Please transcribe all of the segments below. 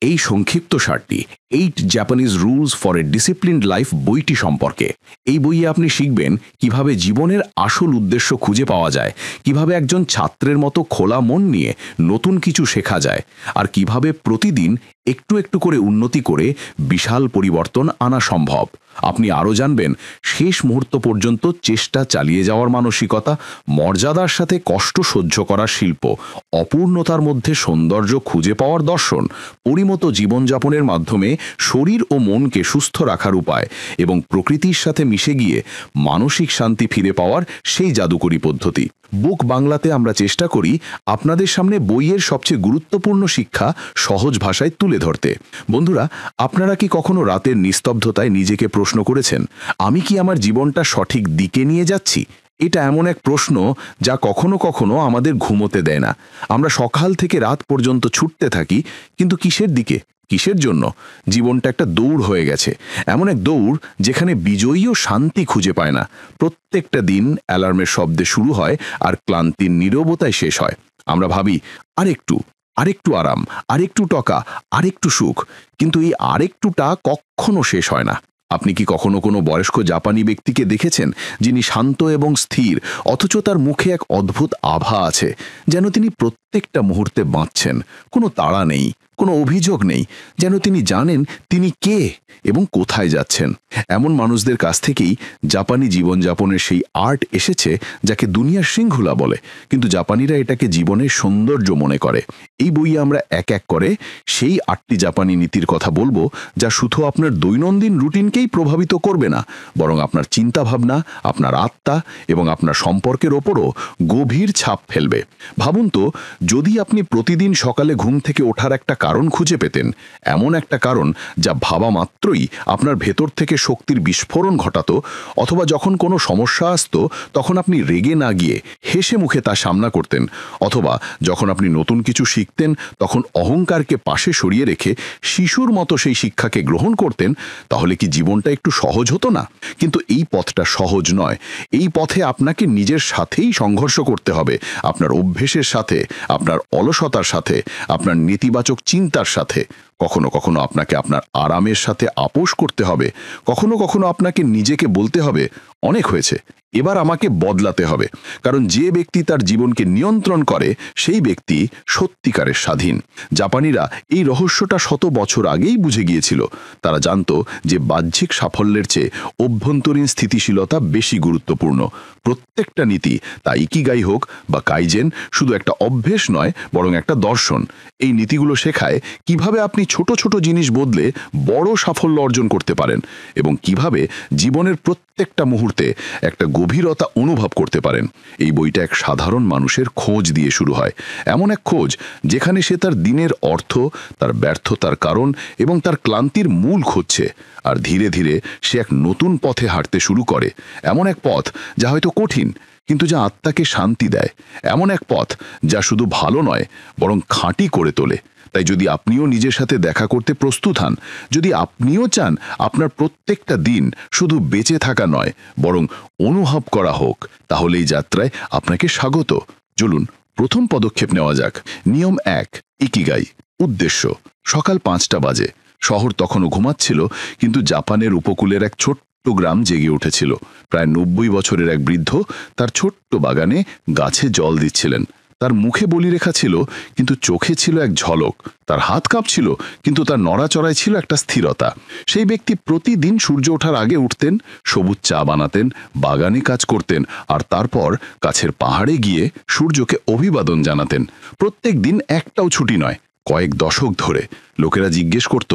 এই সংক্ষিপ্ত সারটি 8 Japanese rules for a disciplined life বইটি সম্পর্কে। এই বইয়ে আপনি শিখবেন কিভাবে জীবনের আসল উদ্দেশ্য খুঁজে পাওয়া যায়, কিভাবে একজন ছাত্রের মতো খোলা মন নিয়ে নতুন কিছু শেখা যায়, আর কিভাবে প্রতিদিন একটু একটু করে উন্নতি করে বিশাল পরিবর্তন আনা সম্ভব। আপনি আরও জানবেন শেষ মুহূর্ত পর্যন্ত চেষ্টা চালিয়ে যাওয়ার মানসিকতা, মর্যাদার সাথে কষ্ট সহ্য করার শিল্প, অপূর্ণতার মধ্যে সৌন্দর্য খুঁজে পাওয়ার দর্শন, পরিমতো জীবনযাপনের মাধ্যমে শরীর ও মনকে সুস্থ রাখার উপায় এবং প্রকৃতির সাথে মিশে গিয়ে মানসিক শান্তি ফিরে পাওয়ার সেই জাদুকরী পদ্ধতি। বুক বাংলাতে আমরা চেষ্টা করি আপনাদের সামনে বইয়ের সবচেয়ে গুরুত্বপূর্ণ শিক্ষা সহজ ভাষায় তুলে ধরতে। বন্ধুরা, আপনারা কি কখনো রাতের নিস্তব্ধতায় নিজেকে প্রশ্ন করেছেন, আমি কি আমার জীবনটা সঠিক দিকে নিয়ে যাচ্ছি? এটা এমন এক প্রশ্ন যা কখনো কখনো আমাদের ঘুমোতে দেয় না। আমরা সকাল থেকে রাত পর্যন্ত ছুটতে থাকি, কিন্তু কিসের দিকে, কিসের জন্য? জীবনটা একটা দৌড় হয়ে গেছে, এমন এক দৌড় যেখানে বিজয়ীও শান্তি খুঁজে পায় না। প্রত্যেকটা দিন অ্যালার্মের শব্দে শুরু হয় আর ক্লান্তির নীরবতায় শেষ হয়। আমরা ভাবি আরেকটু আরেকটু আরাম, আরেকটু টাকা, আরেকটু সুখ, কিন্তু এই আরেকটুটা কখনো শেষ হয় না। আপনি কি কখনো কোনো বয়স্ক জাপানি ব্যক্তিকে দেখেছেন যিনি শান্ত এবং স্থির, অথচ তার মুখে এক অদ্ভুত আভা আছে, যেন তিনি প্রত্যেকটা মুহূর্তে বাঁচছেন? কোনো তাড়া নেই, কোনো অভিযোগ নেই, যেন তিনি জানেন তিনি কে এবং কোথায় যাচ্ছেন। এমন মানুষদের কাছ থেকেই জাপানি জীবনযাপনের সেই আর্ট এসেছে যাকে দুনিয়ার শৃঙ্খলা বলে, কিন্তু জাপানিরা এটাকে জীবনের সৌন্দর্য মনে করে। এই বইয়ে আমরা এক এক করে সেই 8টি জাপানি নীতির কথা বলবো, যা শুধু আপনার দৈনন্দিন রুটিনকেই প্রভাবিত করবে না, বরং আপনার চিন্তাভাবনা, আপনার আত্মা এবং আপনার সম্পর্কের ওপরও গভীর ছাপ ফেলবে। ভাবুন তো, যদি আপনি প্রতিদিন সকালে ঘুম থেকে ওঠার একটা কারণ খুঁজে পেতেন, এমন একটা কারণ যা ভাবা মাত্রই আপনার ভেতর থেকে শক্তির বিস্ফোরণ ঘটাতো, অথবা যখন কোনো সমস্যা আসতো তখন আপনি রেগে না গিয়ে হেসে মুখে তা সামনা করতেন, অথবা যখন আপনি নতুন কিছু শিখতেন তখন অহংকারকে পাশে সরিয়ে রেখে শিশুর মতো সেই শিক্ষাকে গ্রহণ করতেন, তাহলে কি জীবনটা একটু সহজ হতো না? কিন্তু এই পথটা সহজ নয়। এই পথে আপনাকে নিজের সাথেই সংঘর্ষ করতে হবে, আপনার অভ্যেসের সাথে, আপনার অলসতার সাথে, আপনার নেতিবাচক চিন্তার সাথে। কখনো কখনো আপনাকে আপনার আরামের সাথে আপোষ করতে হবে, কখনো কখনো আপনাকে নিজেকে বলতে হবে অনেক হয়েছে, এবার আমাকে বদলাতে হবে। কারণ যে ব্যক্তি তার জীবনকে নিয়ন্ত্রণ করে সেই ব্যক্তি সত্যিকারের স্বাধীন। জাপানিরা এই রহস্যটা শত বছর আগেই বুঝে গিয়েছিল। তারা জানতো যে বাহ্যিক সাফল্যের চেয়ে অভ্যন্তরীণ স্থিতিশীলতা বেশি গুরুত্বপূর্ণ। প্রত্যেকটা নীতি, তা ইকিগাই হোক বা কাইজেন, শুধু একটা অভ্যেস নয় বরং একটা দর্শন। এই নীতিগুলো শেখায় কিভাবে আপনি ছোট ছোট জিনিস বদলে বড় সাফল্য অর্জন করতে পারেন এবং কিভাবে জীবনের প্রত্যেকটা মুহূর্তে একটা গভীরতা অনুভব করতে পারেন। এই বইটা এক সাধারণ মানুষের খোঁজ দিয়ে শুরু হয়, এমন এক খোঁজ যেখানে সে তার দিনের অর্থ, তার ব্যর্থতার কারণ এবং তার ক্লান্তির মূল খুঁজছে। আর ধীরে ধীরে সে এক নতুন পথে হাঁটতে শুরু করে, এমন এক পথ যা হয়তো কঠিন, কিন্তু যা আত্মাকে শান্তি দেয়, এমন এক পথ যা শুধু ভালো নয় বরং খাঁটি করে তোলে। তাই যদি আপনিও নিজের সাথে দেখা করতে প্রস্তুত হন, যদি আপনিও চান আপনার প্রত্যেকটা দিন শুধু বেঁচে থাকা নয় বরং অনুভব করা হোক, তাহলে এই যাত্রায় আপনাকে স্বাগত। চলুন প্রথম পদক্ষেপ নেওয়া যাক। নিয়ম 1, ইকিগাই। উদ্দেশ্য। সকাল 5টা বাজে। শহর তখনও ঘুমাচ্ছিল, কিন্তু জাপানের উপকূলের এক ছোট্ট গ্রাম জেগে উঠেছিল। প্রায় 90 বছরের এক বৃদ্ধ তার ছোট্ট বাগানে গাছে জল দিচ্ছিলেন। তার মুখে বলিরেখা ছিল, কিন্তু চোখে ছিল এক ঝলক। তার হাত কাঁপছিল, কিন্তু তার নড়াচড়ায় ছিল একটা স্থিরতা। সেই ব্যক্তি প্রতিদিন সূর্য ওঠার আগে উঠতেন, সবুজ চা বানাতেন, বাগানে কাজ করতেন, আর তারপর কাছের পাহাড়ে গিয়ে সূর্যকে অভিবাদন জানাতেন। প্রত্যেক দিন একটাও ছুটি নয়, কয়েক দশক ধরে। লোকেরা জিজ্ঞেস করত,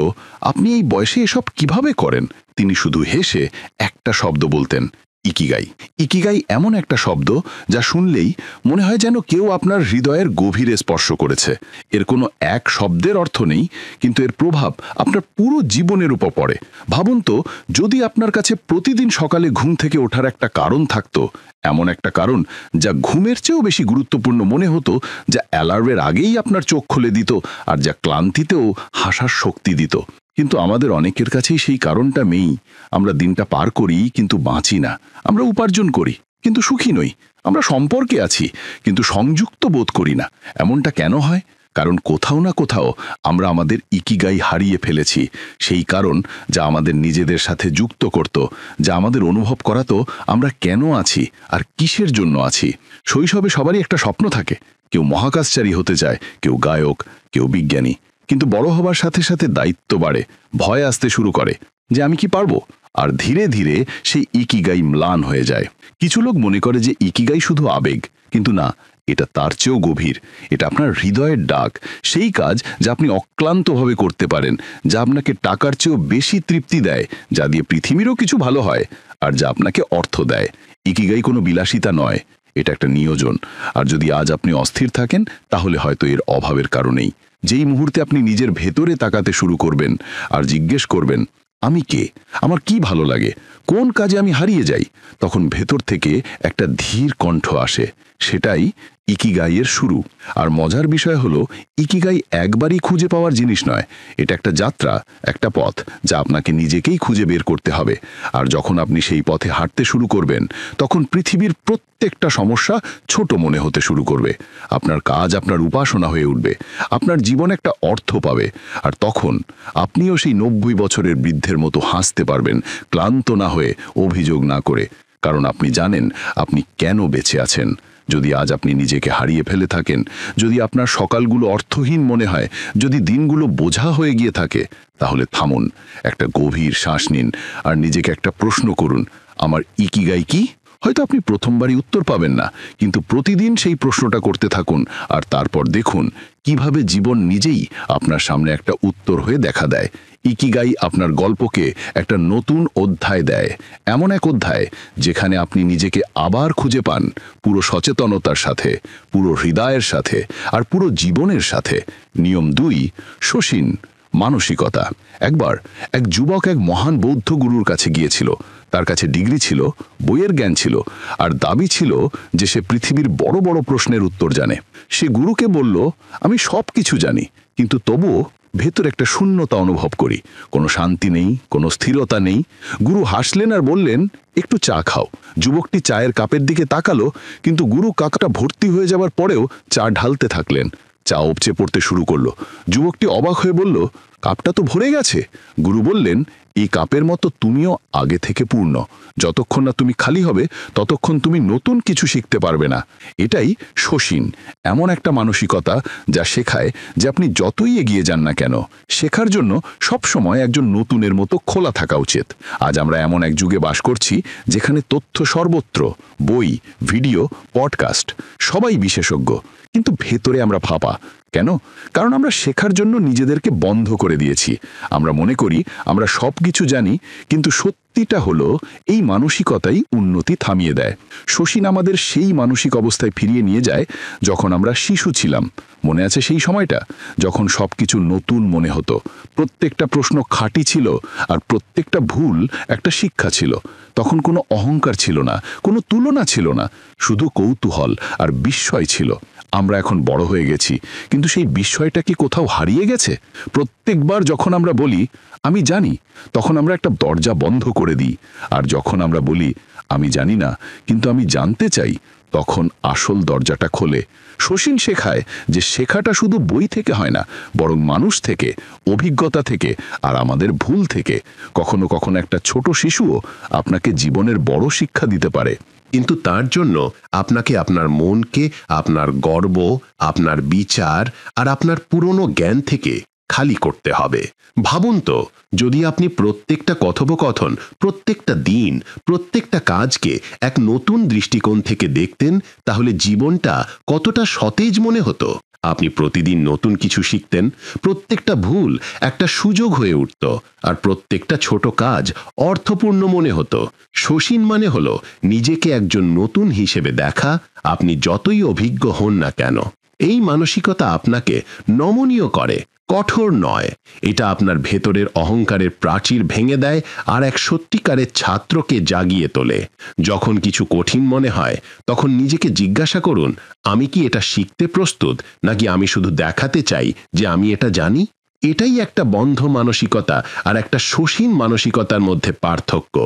আপনি এই বয়সে এসব কিভাবে করেন? তিনি শুধু হেসে একটা শব্দ বলতেন, ইকিগাই। ইকিগাই এমন একটা শব্দ যা শুনলেই মনে হয় যেন কেউ আপনার হৃদয়ের গভীরে স্পর্শ করেছে। এর কোনো এক শব্দের অর্থ নেই, কিন্তু এর প্রভাব আপনার পুরো জীবনের উপর পড়ে। ভাবুন তো, যদি আপনার কাছে প্রতিদিন সকালে ঘুম থেকে ওঠার একটা কারণ থাকতো, এমন একটা কারণ যা ঘুমের চেয়েও বেশি গুরুত্বপূর্ণ মনে হতো, যা অ্যালার্মের আগেই আপনার চোখ খুলে দিত, আর যা ক্লান্তিতেও হাসার শক্তি দিত। কিন্তু আমাদের অনেকের কাছেই সেই কারণটা নেই। আমরা দিনটা পার করি কিন্তু বাঁচি না। আমরা উপার্জন করি কিন্তু সুখী নই। আমরা সম্পর্কে আছি কিন্তু সংযুক্ত বোধ করি না। এমনটা কেন হয়? কারণ কোথাও না কোথাও আমরা আমাদের ইকিগাই হারিয়ে ফেলেছি, সেই কারণ যা আমাদের নিজেদের সাথে যুক্ত করত, যা আমাদের অনুভব করাতো আমরা কেন আছি আর কিসের জন্য আছি। শৈশবে সবারই একটা স্বপ্ন থাকে, কেউ মহাকাশচারী হতে চায়, কেউ গায়ক, কেউ বিজ্ঞানী। কিন্তু বড় হবার সাথে সাথে দায়িত্ব বাড়ে, ভয় আসতে শুরু করে যে আমি কি পারবো, আর ধীরে ধীরে সেই ইকিগাই ম্লান হয়ে যায়। কিছু লোক মনে করে যে ইকিগাই শুধু আবেগ, কিন্তু না, এটা তার চেয়েও গভীর। এটা আপনার হৃদয়ের ডাক, সেই কাজ যা আপনি অক্লান্তভাবে করতে পারেন, যা আপনাকে টাকার চেয়েও বেশি তৃপ্তি দেয়, যা দিয়ে পৃথিবীরও কিছু ভালো হয়, আর যা আপনাকে অর্থ দেয়। ইকিগাই কোনো বিলাসিতা নয়, এটা একটা নিয়োজন। আর যদি আজ আপনি অস্থির থাকেন, তাহলে হয়তো এর অভাবের কারণেই। যেই মুহূর্তে আপনি নিজের ভেতরে তাকাতে শুরু করবেন আর জিজ্ঞেস করবেন আমি কে, আমার কি ভালো লাগে, কোন কাজে আমি হারিয়ে যাই, তখন ভেতর থেকে একটা ধীর কণ্ঠ আসে। সেটাই ইকিগাইয়ের শুরু। আর মজার বিষয় হলো, ইকিগাই একবারই খুঁজে পাওয়ার জিনিস নয়, এটা একটা যাত্রা, একটা পথ যা আপনাকে নিজেকেই খুঁজে বের করতে হবে। আর যখন আপনি সেই পথে হাঁটতে শুরু করবেন, তখন পৃথিবীর প্রত্যেকটা সমস্যা ছোট মনে হতে শুরু করবে। আপনার কাজ আপনার উপাসনা হয়ে উঠবে, আপনার জীবন একটা অর্থ পাবে। আর তখন আপনিও সেই 90 বছরের বৃদ্ধের মতো হাসতে পারবেন, ক্লান্ত না হয়ে, অভিযোগ না করে, কারণ আপনি জানেন আপনি কেন বেঁচে আছেন। যদি আজ আপনি নিজেকে হারিয়ে ফেলে থাকেন, যদি আপনার সকালগুলো অর্থহীন মনে হয়, যদি দিনগুলো বোঝা হয়ে গিয়ে থাকে, তাহলে থামুন, একটা গভীর শ্বাস নিন আর নিজেকে একটা প্রশ্ন করুন, আমার ইকিগাই কি? হয়তো আপনি প্রথমবারই উত্তর পাবেন না, কিন্তু প্রতিদিন সেই প্রশ্নটা করতে থাকুন, আর তারপর দেখুন কিভাবে জীবন নিজেই আপনার সামনে একটা উত্তর হয়ে দেখা দেয়। ইকিগাই আপনার গল্পকে একটা নতুন অধ্যায় দেয়, এমন এক অধ্যায় যেখানে আপনি নিজেকে আবার খুঁজে পান, পুরো সচেতনতার সাথে, পুরো হৃদয়ের সাথে, আর পুরো জীবনের সাথে। নিয়ম 2, শোষিন মানসিকতা। একবার এক যুবক এক মহান বৌদ্ধ গুরুর কাছে গিয়েছিল। তার কাছে ডিগ্রি ছিল, বইয়ের জ্ঞান ছিল, আর দাবি ছিল যে সে পৃথিবীর বড় বড় প্রশ্নের উত্তর জানে। সে গুরুকে বলল, আমি সব কিছু জানি, কিন্তু তবুও ভেতর একটা শূন্যতা অনুভব করি, কোনো শান্তি নেই, কোনো স্থিরতা নেই। গুরু হাসলেন আর বললেন, একটু চা খাও। যুবকটি চায়ের কাপের দিকে তাকালো, কিন্তু গুরু কাপটা ভর্তি হয়ে যাবার পরেও চা ঢালতে থাকলেন। চা উপচে পড়তে শুরু করলো। যুবকটি অবাক হয়ে বলল, কাপটা তো ভরে গেছে। গুরু বললেন, এই কাপের মতো তুমিও আগে থেকে পূর্ণ। যতক্ষণ না তুমি খালি হবে, ততক্ষণ তুমি নতুন কিছু শিখতে পারবে না। এটাই শোষিন, এমন একটা মানসিকতা যা শেখায় যে আপনি যতই এগিয়ে যান না কেন, শেখার জন্য সবসময় একজন নতুনের মতো খোলা থাকা উচিত। আজ আমরা এমন এক যুগে বাস করছি যেখানে তথ্য সর্বত্র, বই, ভিডিও, পডকাস্ট, সবাই বিশেষজ্ঞ, কিন্তু ভেতরে আমরা ফাঁপা। কেন? কারণ আমরা শেখার জন্য নিজেদেরকে বন্ধ করে দিয়েছি। আমরা মনে করি আমরা সব কিছু জানি, কিন্তু সত্যিটা হলো এই মানসিকতাই উন্নতি থামিয়ে দেয়। শোষিন আমাদের সেই মানসিক অবস্থায় ফিরিয়ে নিয়ে যায় যখন আমরা শিশু ছিলাম। মনে আছে সেই সময়টা যখন সবকিছু নতুন মনে হতো, প্রত্যেকটা প্রশ্ন খাঁটি ছিল, আর প্রত্যেকটা ভুল একটা শিক্ষা ছিল। তখন কোনো অহংকার ছিল না, কোনো তুলনা ছিল না, শুধু কৌতূহল আর বিস্ময় ছিল। আমরা এখন বড় হয়ে গেছি, কিন্তু সেই বিস্ময়টা কি কোথাও হারিয়ে গেছে? প্রত্যেকবার যখন আমরা বলি আমি জানি, তখন আমরা একটা দরজা বন্ধ করে দিই। আর যখন আমরা বলি আমি জানি না, কিন্তু আমি জানতে চাই, তখন আসল দরজাটা খোলে। শোষিন শেখায় যে শেখাটা শুধু বই থেকে হয় না, বরং মানুষ থেকে, অভিজ্ঞতা থেকে, আর আমাদের ভুল থেকে। কখনো কখনো একটা ছোট শিশুও আপনাকে জীবনের বড় শিক্ষা দিতে পারে। কিন্তু তার জন্য আপনাকে আপনার মনকে, আপনার গর্ব, আপনার বিচার আর আপনার পুরনো জ্ঞান থেকে খালি করতে হবে। ভাবুন তো, যদি আপনি প্রত্যেকটা কথোপকথন, প্রত্যেকটা দিন, প্রত্যেকটা কাজকে এক নতুন দৃষ্টিকোণ থেকে দেখতেন, তাহলে জীবনটা কতটা সতেজ মনে হতো। আপনি প্রতিদিন নতুন কিছু শিখতেন, প্রত্যেকটা ভুল একটা সুযোগ হয়ে উঠত, আর প্রত্যেকটা ছোট কাজ অর্থপূর্ণ মনে হতো। শোষিন মানে হলো নিজেকে একজন নতুন হিসেবে দেখা, আপনি যতই অভিজ্ঞ হন না কেন। এই মানসিকতা আপনাকে নমনীয় করে, কঠোর নয়। এটা আপনার ভেতরের অহংকারের প্রাচীর ভেঙে দেয় আর এক সত্যিকারের ছাত্রকে জাগিয়ে তোলে। যখন কিছু কঠিন মনে হয়, তখন নিজেকে জিজ্ঞাসা করুন, আমি কি এটা শিখতে প্রস্তুত, নাকি আমি শুধু দেখাতে চাই যে আমি এটা জানি? এটাই একটা বন্ধ মানসিকতা আর একটা শোষীন মানসিকতার মধ্যে পার্থক্য।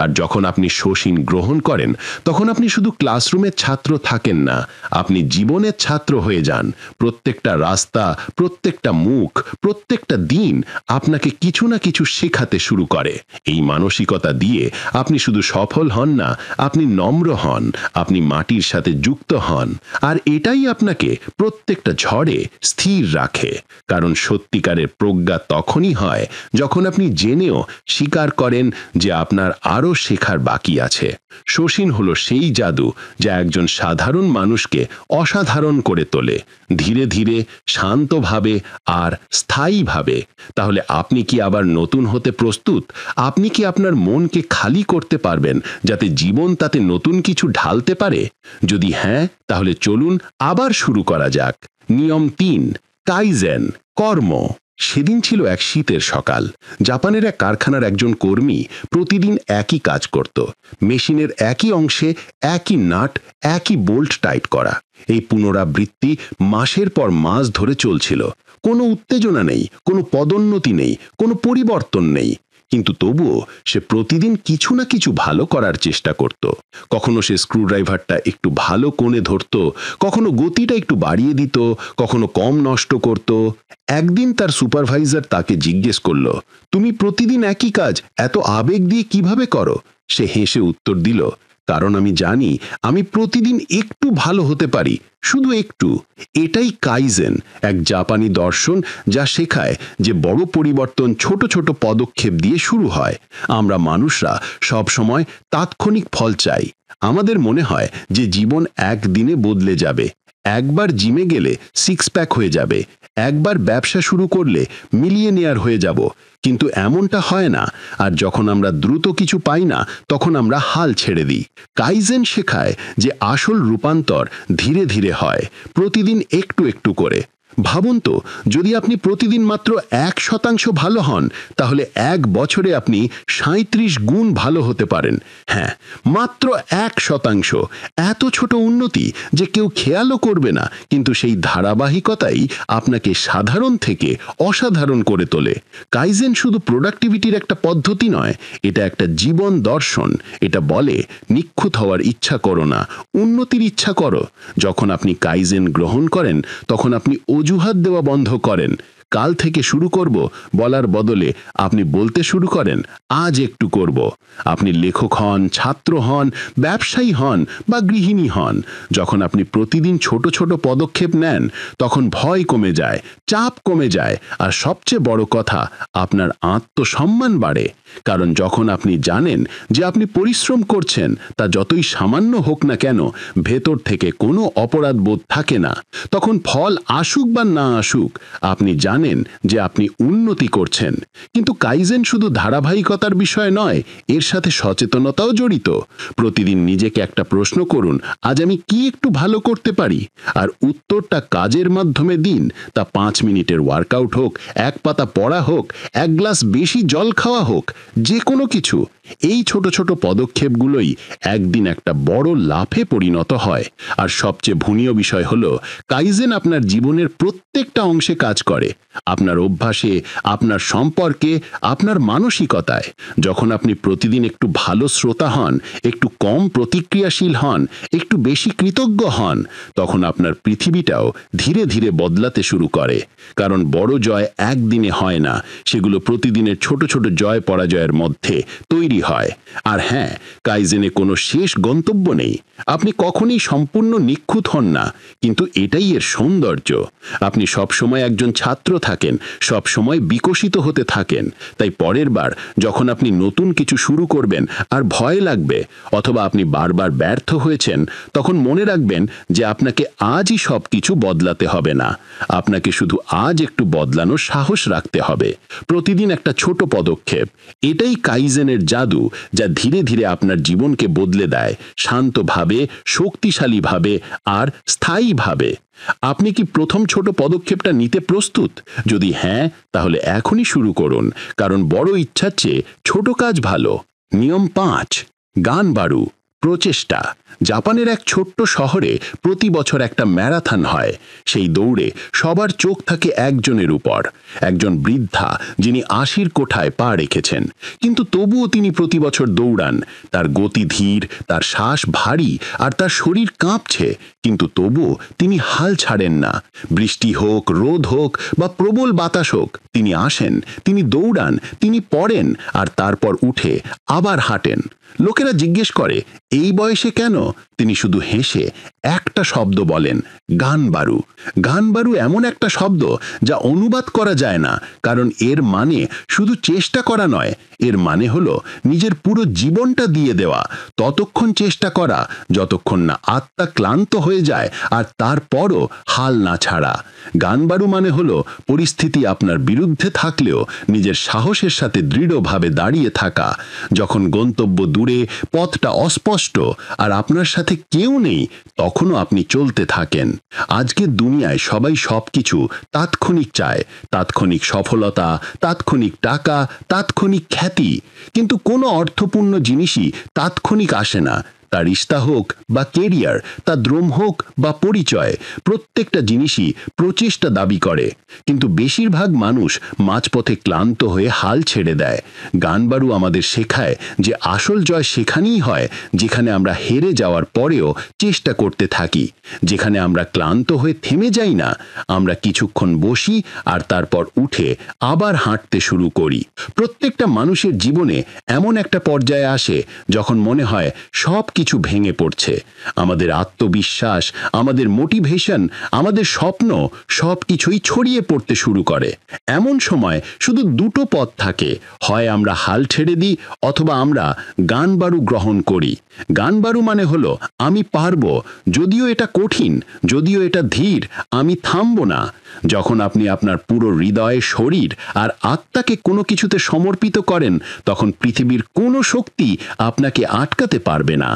আর যখন আপনি শোষীন গ্রহণ করেন, তখন আপনি শুধু ক্লাসরুমের ছাত্র থাকেন না, আপনি জীবনের ছাত্র হয়ে যান। প্রত্যেকটা রাস্তা, প্রত্যেকটা মুখ, প্রত্যেকটা দিন আপনাকে কিছু না কিছু শেখাতে শুরু করে। এই মানসিকতা দিয়ে আপনি শুধু সফল হন না, আপনি নম্র হন, আপনি মাটির সাথে যুক্ত হন। আর এটাই আপনাকে প্রত্যেকটা ঝড়ে স্থির রাখে। কারণ সত্যিকারের প্রজ্ঞা তখনই হয় যখন আপনি জেনেও স্বীকার করেন যে আপনার আরও শেখার বাকি আছে। শোষণ হলো সেই জাদু যা একজন সাধারণ মানুষকে অসাধারণ করে তোলে, ধীরে ধীরে, শান্তভাবে আর স্থায়ীভাবে। তাহলে আপনি কি আবার নতুন হতে প্রস্তুত? আপনি কি আপনার মনকে খালি করতে পারবেন যাতে জীবন তাতে নতুন কিছু ঢালতে পারে? যদি হ্যাঁ, তাহলে চলুন আবার শুরু করা যাক। নিয়ম 3, কাইজেন, কর্ম। সেদিন ছিল এক শীতের সকাল। জাপানের এক কারখানার একজন কর্মী প্রতিদিন একই কাজ করত। মেশিনের একই অংশে একই নাট, একই বোল্ট টাইট করা। এই পুনরাবৃত্তি মাসের পর মাস ধরে চলছিল। কোনো উত্তেজনা নেই, কোনো পদোন্নতি নেই, কোনো পরিবর্তন নেই। কিন্তু তবুও সে প্রতিদিন কিছু না কিছু ভালো করার চেষ্টা করত। কখনো সে স্ক্রুড্রাইভারটা একটু ভালো কোণে ধরত, কখনো গতিটা একটু বাড়িয়ে দিত, কখনো কম নষ্ট করত। একদিন তার সুপারভাইজার তাকে জিজ্ঞেস করল, তুমি প্রতিদিন একই কাজ এত আবেগ দিয়ে কিভাবে করো? সে হেসে উত্তর দিল, কারণ আমি জানি আমি প্রতিদিন একটু ভালো হতে পারি, শুধু একটু। এটাই কাইজেন, এক জাপানি দর্শন যা শেখায় যে বড় পরিবর্তন ছোট ছোট পদক্ষেপ দিয়ে শুরু হয়। আমরা মানুষরা সব সময় তাৎক্ষণিক ফল চাই। আমাদের মনে হয় যে জীবন একদিনে বদলে যাবে। একবার জিমে গেলে 6 প্যাক হয়ে যাবে, একবার ব্যবসা শুরু করলে মিলিয়নিয়ার হয়ে যাব। কিন্তু এমনটা হয় না। আর যখন আমরা দ্রুত কিছু পাই না, তখন আমরা হাল ছেড়ে দিই। কাইজেন শেখায় যে আসল রূপান্তর ধীরে ধীরে হয়, প্রতিদিন একটু একটু করে। ভাবুন তো, যদি আপনি প্রতিদিন মাত্র 1% ভালো হন, তাহলে 1 বছরে আপনি 37 গুণ ভালো হতে পারেন। হ্যাঁ, মাত্র 1%। এত ছোট উন্নতি যে কেউ খেয়ালও করবে না, কিন্তু সেই ধারাবাহিকতাই আপনাকে সাধারণ থেকে অসাধারণ করে তোলে। কাইজেন শুধু প্রোডাক্টিভিটির একটা পদ্ধতি নয়, এটা একটা জীবন দর্শন। এটা বলে, নিখুঁত হওয়ার ইচ্ছা করো না, উন্নতির ইচ্ছা করো। যখন আপনি কাইজেন গ্রহণ করেন, তখন আপনি অজুহাত দেওয়া বন্ধ করেন। কাল থেকে শুরু করব বলার বদলে আপনি বলতে শুরু করেন, আজ একটু করব। আপনি লেখক হন, ছাত্র হন, ব্যবসায়ী হন বা গৃহিণী হন, যখন আপনি প্রতিদিন ছোট ছোট পদক্ষেপ নেন, তখন ভয় কমে যায়, চাপ কমে যায়, আর সবচেয়ে বড় কথা, আপনার আত্মসম্মান বাড়ে। কারণ যখন আপনি জানেন যে আপনি পরিশ্রম করছেন, তা যতই সামান্য হোক না কেন, ভেতর থেকে কোনো অপরাধ বোধ থাকে না। তখন ফল আসুক বা না আসুক, আপনি জানেন যে আপনি উন্নতি করছেন। কিন্তু কাইজেন শুধু ধারাবাহিকতার বিষয় নয়, এর সাথে সচেতনতাও জড়িত। প্রতিদিন নিজেকে একটা প্রশ্ন করুন, আজ আমি কি একটু ভালো করতে পারি? আর উত্তরটা কাজের মাধ্যমে দিন। তা 5 মিনিটের ওয়ার্কআউট হোক, 1 পাতা পড়া হোক, 1 গ্লাস বেশি জল খাওয়া হোক, যে কোনো কিছু। এই ছোট ছোট পদক্ষেপগুলোই একদিন একটা বড় লাভে পরিণত হয়। আর সবচেয়ে ভুনীয় বিষয় হলো, কাইজেন আপনার জীবনের প্রত্যেকটা অংশে কাজ করে। আপনার অভ্যাসে, আপনার সম্পর্কে, আপনার মানসিকতায়। যখন আপনি প্রতিদিন একটু ভালো শ্রোতা হন, একটু কম প্রতিক্রিয়াশীল হন, একটু বেশি কৃতজ্ঞ হন, তখন আপনার পৃথিবীটাও ধীরে ধীরে বদলাতে শুরু করে। কারণ বড় জয় একদিনে হয় না, সেগুলো প্রতিদিনের ছোট ছোট জয় পরাজয়ের মধ্যে তৈরি হয়। আর হ্যাঁ, কাইজেনে কোনো শেষ গন্তব্য নেই। আপনি কখনোই সম্পূর্ণ নিখুঁত হন না, কিন্তু এটাই এর সৌন্দর্য। আপনি সবসময় একজন ছাত্র থাকেন, সবসময় বিকশিত হতে থাকেন। তাই পরের বার যখন আপনি নতুন কিছু শুরু করবেন আর ভয় লাগবে, অথবা আপনি বারবার ব্যর্থ হয়েছেন, তখন মনে রাখবেন যে আপনাকে আজই সব কিছু বদলাতে হবে না। আপনাকে শুধু আজ একটু বদলানোর সাহস রাখতে হবে। প্রতিদিন একটা ছোট পদক্ষেপ। এটাই কাইজেনের জাদু, যা ধীরে ধীরে আপনার জীবনকে বদলে দেয়, শান্তভাবে, শক্তিশালীভাবে আর স্থায়ীভাবে। আপনি কি প্রথম ছোট পদক্ষেপটা নিতে প্রস্তুত? যদি হ্যাঁ, তাহলে এখনই শুরু করুন, কারণ বড় ইচ্ছার চেয়ে ছোট কাজ ভালো। নিয়ম 5, গান বাড়ু, প্রচেষ্টা। জাপানের এক ছোট্ট শহরে প্রতি বছর একটা ম্যারাথন হয়। সেই দৌড়ে সবার চোখ থাকে একজনের উপর, একজন বৃদ্ধা যিনি ৮০-র কোঠায় পা রেখেছেন, কিন্তু তবুও তিনি প্রতি বছর দৌড়ান। তার গতি ধীর, তার শ্বাস ভারী আর তার শরীর কাঁপছে, কিন্তু তবুও তিনি হাল ছাড়েন না। বৃষ্টি হোক, রোদ হোক বা প্রবল বাতাস হোক, তিনি আসেন, তিনি দৌড়ান, তিনি পড়েন আর তারপর উঠে আবার হাঁটেন। লোকেরা জিজ্ঞেস করে এই বয়সে কেন? তিনি শুধু হেসে একটা শব্দ বলেন, গানবারু। গানবারু এমন একটা শব্দ যা অনুবাদ করা যায় না, কারণ এর মানে শুধু চেষ্টা করা নয়, এর মানে হলো নিজের পুরো জীবনটা দিয়ে দেওয়া, ততক্ষণ চেষ্টা করা যতক্ষণ না আত্মা ক্লান্ত হয়ে যায় আর তারপরও হাল না ছাড়া। গানবারু মানে হলো পরিস্থিতি আপনার বিরুদ্ধে থাকলেও নিজের সাহসের সাথে দৃঢ়ভাবে দাঁড়িয়ে থাকা। যখন গন্তব্য দূরে, পথটা অস্পষ্ট আর আপনার সাথে কেউ নেই, তখনও আপনি চলতে থাকেন। আজকের দুনিয়ায় সবাই সবকিছু তাৎক্ষণিক চায়, তাৎক্ষণিক সফলতা, তাৎক্ষণিক টাকা, তাৎক্ষণিক খ্যাতি, কিন্তু কোনো অর্থপূর্ণ জিনিসই তাৎক্ষণিক আসে না। তা রিশতা হোক বা কেরিয়ার, তা দ্রোম হোক বা পরিচয়, প্রত্যেকটা জিনিসই প্রচেষ্টা দাবি করে, কিন্তু বেশিরভাগ মানুষ মাঝপথে ক্লান্ত হয়ে হাল ছেড়ে দেয়। গানবারু আমাদের শেখায় যে আসল জয় সেখানেই হয় যেখানে আমরা হেরে যাওয়ার পরেও চেষ্টা করতে থাকি, যেখানে আমরা ক্লান্ত হয়ে থেমে যাই না, আমরা কিছুক্ষণ বসি আর তারপর উঠে আবার হাঁটতে শুরু করি। প্রত্যেকটা মানুষের জীবনে এমন একটা পর্যায়ে আসে যখন মনে হয় সব কিছু ভেঙে পড়ছে। আমাদের আত্মবিশ্বাস, আমাদের মোটিভেশন, আমাদের স্বপ্ন সবকিছুই ছড়িয়ে পড়তে শুরু করে। এমন সময় শুধু দুটো পথ থাকে, হয় আমরা হাল ছেড়ে দিই অথবা আমরা গানবারু গ্রহণ করি। গানবারু মানে হলো আমি পারবো, যদিও এটা কঠিন, যদিও এটা ধীর, আমি থামবো না। যখন আপনি আপনার পুরো হৃদয়, শরীর আর আত্মাকে কোনো কিছুতে সমর্পিত করেন, তখন পৃথিবীর কোনো শক্তি আপনাকে আটকাতে পারবে না।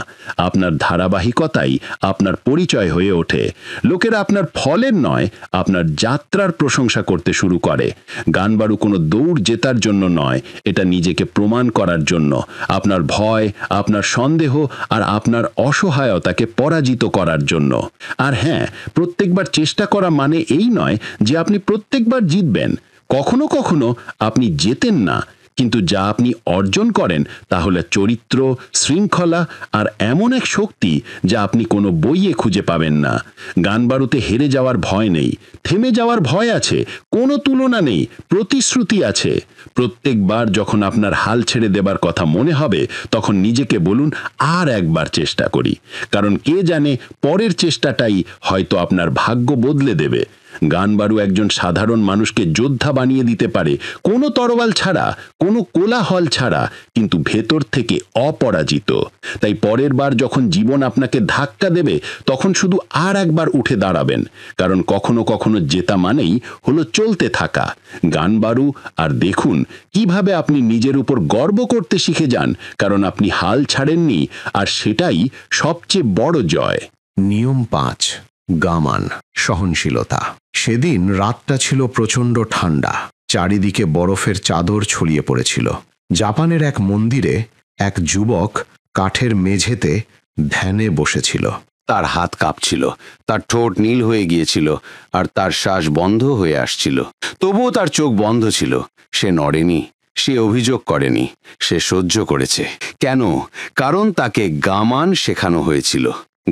আপনার ধারাবাহিকতাই আপনার পরিচয় হয়ে ওঠে। লোকেরা আপনার ফলের নয়, আপনার যাত্রার প্রশংসা করতে শুরু করে। গানবারু কোনো দৌড় জেতার জন্য নয়, এটা নিজেকে প্রমাণ করার জন্য, আপনার ভয়, আপনার সন্দেহ আর আপনার অসহায়তাকে পরাজিত করার জন্য। আর হ্যাঁ, প্রত্যেকবার চেষ্টা করা মানে এই নয় যে আপনি প্রত্যেকবার জিতবেন। কখনো কখনো আপনি জেতেন না, কিন্তু যা আপনি অর্জন করেন তা হলো চরিত্র, শৃঙ্খলা আর এমন এক শক্তি যা আপনি কোনো বইয়ে খুঁজে পাবেন না। গানবারুতে হেরে যাওয়ার ভয় নেই, থেমে যাওয়ার ভয় আছে, কোনো তুলনা নেই, প্রতিশ্রুতি আছে। প্রত্যেকবার যখন আপনার হাল ছেড়ে দেবার কথা মনে হবে, তখন নিজেকে বলুন আর একবার চেষ্টা করি, কারণ কে জানে পরের চেষ্টাটাই হয়তো আপনার ভাগ্য বদলে দেবে। গানবারু একজন সাধারণ মানুষকে যোদ্ধা বানিয়ে দিতে পারে, কোনো তরোয়াল ছাড়া, কোনো কোলাহল ছাড়া, কিন্তু ভেতর থেকে অপরাজিত। তাই পরের বার যখন জীবন আপনাকে ধাক্কা দেবে, তখন শুধু আর একবার উঠে দাঁড়াবেন, কারণ কখনো কখনো জেতা মানেই হলো চলতে থাকা। গানবারু আর দেখুন কিভাবে আপনি নিজের উপর গর্ব করতে শিখে যান, কারণ আপনি হাল ছাড়েননি, আর সেটাই সবচেয়ে বড় জয়। নিয়ম ৫, গামান, সহনশীলতা। সেদিন রাতটা ছিল প্রচণ্ড ঠান্ডা, চারিদিকে বরফের চাদর ছড়িয়ে পড়েছিল। জাপানের এক মন্দিরে এক যুবক কাঠের মেঝেতে ধ্যানে বসেছিল। তার হাত কাঁপছিল, তার ঠোঁট নীল হয়ে গিয়েছিল আর তার শ্বাস বন্ধ হয়ে আসছিল। তবুও তার চোখ বন্ধ ছিল। সে নড়েনি, সে অভিযোগ করেনি, সে সহ্য করেছে। কেন? কারণ তাকে গামান শেখানো হয়েছিল।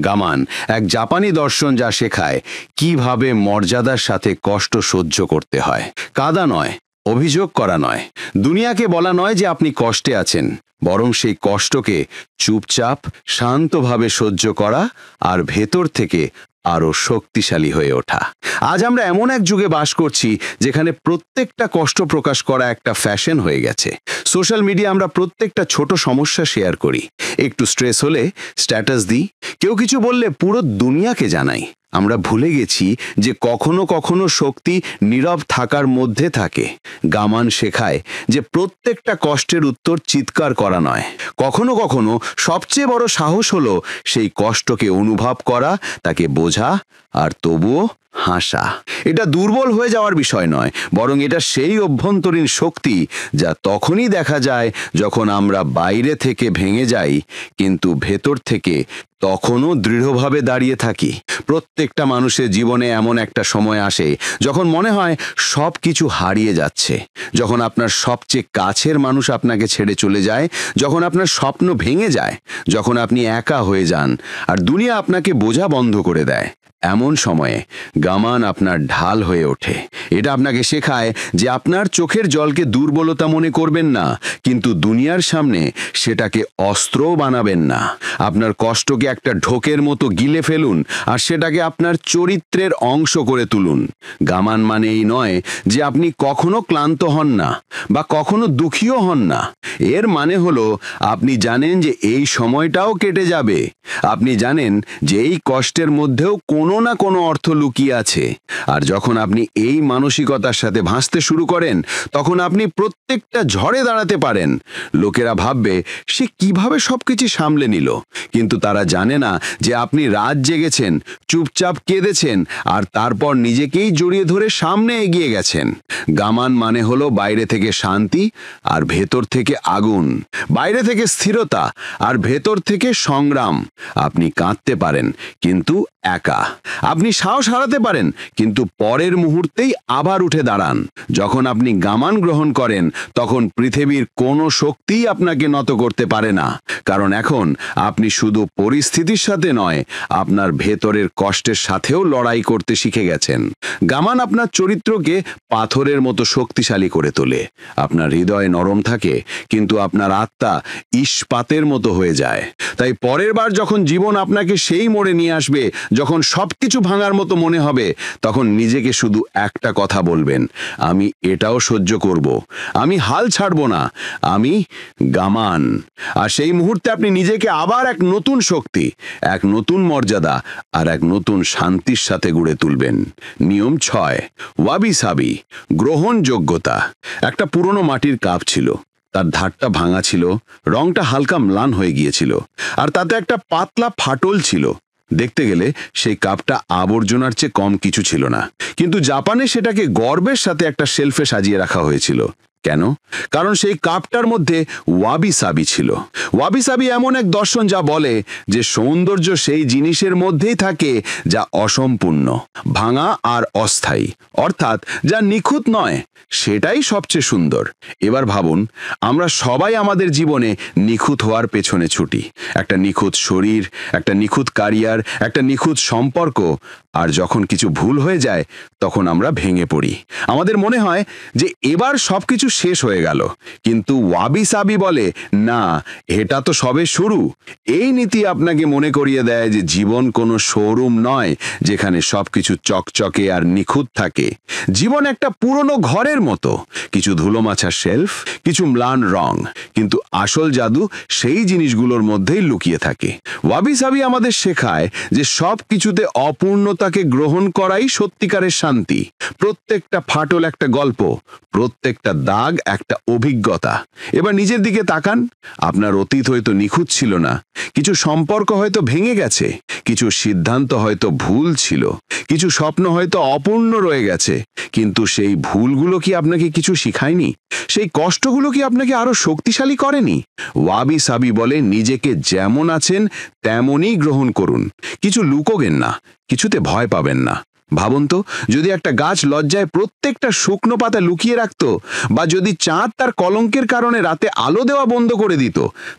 গামান এক জাপানি দর্শন যা শেখায় কিভাবে মর্যাদার সাথে কষ্ট সহ্য করতে হয়। কাঁদা নয়, অভিযোগ করা নয়, দুনিয়াকে বলা নয় যে আপনি কষ্টে আছেন, বরং সেই কষ্টকে চুপচাপ শান্তভাবে সহ্য করা আর ভেতর থেকে আরো শক্তিশালী হয়ে ওঠা। আজ আমরা এমন এক যুগে বাস করছি যেখানে প্রত্যেকটা কষ্ট প্রকাশ করা একটা ফ্যাশন হয়ে গেছে। সোশ্যাল মিডিয়া আমরা প্রত্যেকটা ছোট সমস্যা শেয়ার করি, একটু স্ট্রেস হলে স্ট্যাটাস দিই, কেউ কিছু বললে পুরো দুনিয়াকে জানাই। আমরা ভুলে গেছি যে কখনো কখনো শক্তি নীরব থাকার মধ্যে থাকে। গামান শেখায় যে প্রত্যেকটা কষ্টের উত্তর চিৎকার করা নয়। কখনো কখনো সবচেয়ে বড় সাহস হলো সেই কষ্টকে অনুভব করা, তাকে বোঝা আর তবুও হাসা। এটা দুর্বল হয়ে যাওয়ার বিষয় নয়, বরং এটা সেই অভ্যন্তরীণ শক্তি যা তখনই দেখা যায় যখন আমরা বাইরে থেকে ভেঙে যাই, কিন্তু ভেতর থেকে তখনও দৃঢ়ভাবে দাঁড়িয়ে থাকি। প্রত্যেকটা মানুষের জীবনে এমন একটা সময় আসে যখন মনে হয় সব কিছু হারিয়ে যাচ্ছে, যখন আপনার সবচেয়ে কাছের মানুষ আপনাকে ছেড়ে চলে যায়, যখন আপনার স্বপ্ন ভেঙে যায়, যখন আপনি একা হয়ে যান আর দুনিয়া আপনাকে বোঝা বন্ধ করে দেয়। এমন সময়ে গামান আপনার ঢাল হয়ে ওঠে। এটা আপনাকে শেখায় যে আপনার চোখের জলকে দুর্বলতা মনে করবেন না, কিন্তু দুনিয়ার সামনে সেটাকে অস্ত্রও বানাবেন না। আপনার কষ্টকে একটা ঢোকের মতো গিলে ফেলুন আর সেটাকে আপনার চরিত্রের অংশ করে তুলুন। গামান মানে এই নয় যে আপনি কখনো ক্লান্ত হন না বা কখনো দুঃখীও হন না। এর মানে হলো আপনি জানেন যে এই সময়টাও কেটে যাবে। আপনি জানেন যে এই কষ্টের মধ্যেও কোনো না কোনো অর্থ লুকিয়ে আছে। আর যখন আপনি এই মানসিকতার সাথে ভাসতে শুরু করেন, তখন আপনি প্রত্যেকটা ঝড়ে দাঁড়াতে পারেন। লোকেরা ভাববে সে কিভাবে সবকিছু সামলে নিল, কিন্তু তারা জানে না যে আপনি রাত জেগেছেন, চুপচাপ কেঁদেছেন আর তারপর নিজেকেই জড়িয়ে ধরে সামনে এগিয়ে গেছেন। গামান মানে হলো বাইরে থেকে শান্তি আর ভেতর থেকে আগুন, বাইরে থেকে স্থিরতা আর ভেতর থেকে সংগ্রাম। আপনি কাঁদতে পারেন কিন্তু একা, আপনি সাহস হারাতে পারেন কিন্তু পরের মুহূর্তেই আবার উঠে দাঁড়ান। যখন আপনি গামান গ্রহণ করেন, তখন পৃথিবীর কোনো শক্তিই আপনাকে নত করতে পারে না, কারণ এখন আপনি শুধু পরিস্থিতির সাথে নয়, আপনার ভেতরের কষ্টের সাথেও লড়াই করতে শিখে গেছেন। গামান আপনার চরিত্রকে পাথরের মতো শক্তিশালী করে তোলে। আপনার হৃদয় নরম থাকে কিন্তু আপনার আত্মা ইস্পাতের মতো হয়ে যায়। তাই পরের বার যখন জীবন আপনাকে সেই মোড়ে নিয়ে আসবে যখন সবকিছু ভাঙার মতো মনে হবে, তখন নিজেকে শুধু একটা কথা বলবেন, আমি এটাও সহ্য করব, আমি হাল ছাড়ব না, আমি গামান। আর সেই মুহূর্তে আপনি নিজেকে আবার এক নতুন শক্তি, এক নতুন মর্যাদা আর এক নতুন শান্তির সাথে গড়ে তুলবেন। নিয়ম 6, ওয়াবি সাবি, গ্রহণযোগ্যতা। একটা পুরনো মাটির কাপ ছিল, তার ধারটা ভাঙা ছিল, রংটা হালকা ম্লান হয়ে গিয়েছিল আর তাতে একটা পাতলা ফাটল ছিল। দেখতে গেলে সেই কাপটা আবর্জনার চেয়ে কম কিছু ছিল না, কিন্তু জাপানে সেটাকে গর্বের সাথে একটা শেলফে সাজিয়ে রাখা হয়েছিল। কেন? কারণ সেই কাপটার মধ্যে ওয়াবি সাবি ছিল। ওয়াবি সাবি এমন এক দর্শন যা বলে যে সৌন্দর্য সেই জিনিসের মধ্যেই থাকে যা অসম্পূর্ণ, ভাঙা আর অস্থায়ী, অর্থাৎ যা নিখুঁত নয় সেটাই সবচেয়ে সুন্দর। এবার ভাবুন, আমরা সবাই আমাদের জীবনে নিখুঁত হওয়ার পেছনে ছুটি। একটা নিখুঁত শরীর, একটা নিখুঁত ক্যারিয়ার, একটা নিখুঁত সম্পর্ক। আর যখন কিছু ভুল হয়ে যায় তখন আমরা ভেঙে পড়ি। আমাদের মনে হয় যে এবার সবকিছু শেষ হয়ে গেল, কিন্তু ওয়াবি সাবি বলে না, এটা তো সবে শুরু। এই নীতি আপনাকে মনে করিয়ে দেয় যে জীবন কোনো শোরুম নয় যেখানে সবকিছু চকচকে আর নিখুঁত থাকে। জীবন একটা পুরনো ঘরের মতো, কিছু ধুলোমাছা শেলফ, কিছু ম্লান রং, কিন্তু আসল জাদু সেই জিনিসগুলোর মধ্যেই লুকিয়ে থাকে। ওয়াবি সাবি আমাদের শেখায় যে সব কিছুতে অপূর্ণতাকে গ্রহণ করাই সত্যিকারের শান্তি। প্রত্যেকটা ফাটল একটা গল্প, প্রত্যেকটা দাগ একটা অভিজ্ঞতা। এবার নিজের দিকে তাকান। আপনার অতীত হয়তো নিখুঁত ছিল না, কিছু সম্পর্ক হয়তো ভেঙে গেছে, কিছু সিদ্ধান্ত হয়তো ভুল ছিল, কিছু স্বপ্ন হয়তো অপূর্ণ রয়ে গেছে, কিন্তু সেই ভুলগুলো কি আপনাকে কিছু শিখায়নি? সেই কষ্টগুলো কি আপনাকে আরো শক্তিশালী করেনি? ওয়াবি সাবি বলে নিজেকে যেমন আছেন তেমনই গ্রহণ করুন, কিছু লুকোবেন না, কিছুতে ভয় পাবেন না। ভাবুন তো, যদি একটা গাছ লজ্জায় প্রত্যেকটা শুকনো পাতা লুকিয়ে রাখত, বা যদি চাঁদ তার কলঙ্কের কারণে রাতে আলো দেওয়া বন্ধ করে দিত,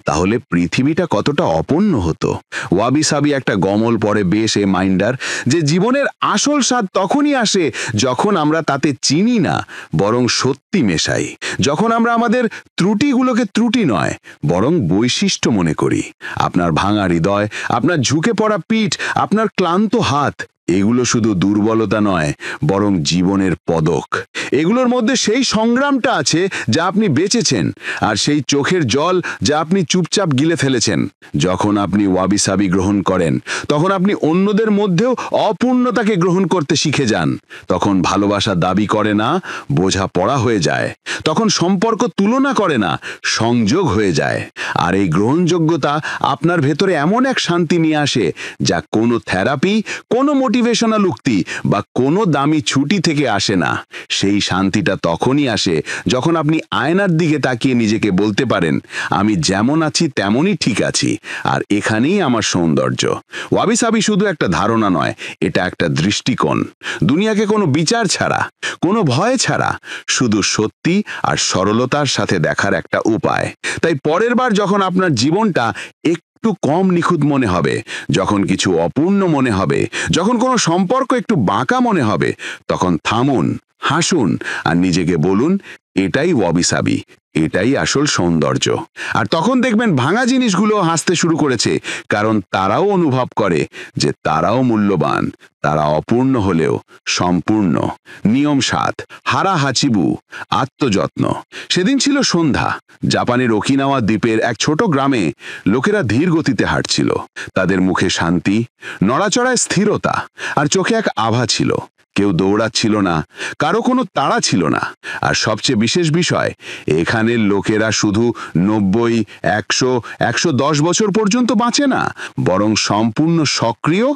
তাহলে পৃথিবীটা কতটা অপূর্ণ হতো। ওয়াবি সাবি একটা গমল পরে বেশ এ মাইন্ডার যে জীবনের আসল স্বাদ তখনই আসে যখন আমরা তাতে চিনি না, বরং সত্যি মেশাই। যখন আমরা আমাদের ত্রুটিগুলোকে ত্রুটি নয় বরং বৈশিষ্ট্য মনে করি। আপনার ভাঙা হৃদয়, আপনার ঝুঁকে পড়া পিঠ, আপনার ক্লান্ত হাত, এগুলো শুধু দুর্বলতা নয় বরং জীবনের পদক। এগুলোর মধ্যে সেই সংগ্রামটা আছে যা আপনি বেঁচেছেন, আর সেই চোখের জল যা আপনি চুপচাপ গিলে ফেলেছেন। যখন আপনি ওয়াবি সাবি গ্রহণ করেন, তখন আপনি অন্যদের মধ্যেও অপূর্ণতাকে গ্রহণ করতে শিখে যান। তখন ভালোবাসা দাবি করে না, বোঝা পড়া হয়ে যায়। তখন সম্পর্ক তুলনা করে না, সংযোগ হয়ে যায়। আর এই গ্রহণযোগ্যতা আপনার ভেতরে এমন এক শান্তি নিয়ে আসে যা কোনো থেরাপি, কোনো মোটিভেশনাল উক্তি বা কোনো দামি ছুটি থেকে আসে না। সেই শান্তিটা তখনই আসে যখন আপনি আয়নার দিকে তাকিয়ে নিজেকে বলতে পারেন, আমি যেমন আছি তেমনই ঠিক আছি, আর এখানেই আমার সৌন্দর্য। ওয়াবি সাবি শুধু একটা ধারণা নয়, এটা একটা দৃষ্টিকোণ। দুনিয়াকে কোনো বিচার ছাড়া, কোনো ভয় ছাড়া, শুধু সত্যি আর সরলতার সাথে দেখার একটা উপায়। তাই পরের বার যখন আপনার জীবনটা একটু কম নিখুঁত মনে হবে, যখন কিছু অপূর্ণ মনে হবে, যখন কোনো সম্পর্ক একটু বাঁকা মনে হবে, তখন থামুন, হাসুন আর নিজেকে বলুন, এটাই ওয়াবি সাবি, এটাই আসল সৌন্দর্য। আর তখন দেখবেন ভাঙা জিনিসগুলো হাসতে শুরু করেছে, কারণ তারাও অনুভব করে যে তারাও মূল্যবান, তারা অপূর্ণ হলেও সম্পূর্ণ। নিয়ম 7, হারা হাচিবু, আত্মযত্ন। সেদিন ছিল সন্ধ্যা। জাপানের ওকিনাওয়া দ্বীপের এক ছোট গ্রামে লোকেরা ধীর গতিতে হাঁটছিল। তাদের মুখে শান্তি, নড়াচড়ায় স্থিরতা, আর চোখে এক আভা ছিল। কেউ দৌড়াচ্ছিল না, কারো কোনো তাড়া ছিল না। আর সবচেয়ে বিশেষ বিষয়, এখানের লোকেরা শুধু 90, 100, 110 বছর পর্যন্ত বাঁচে না, বরং সম্পূর্ণ সক্রিয়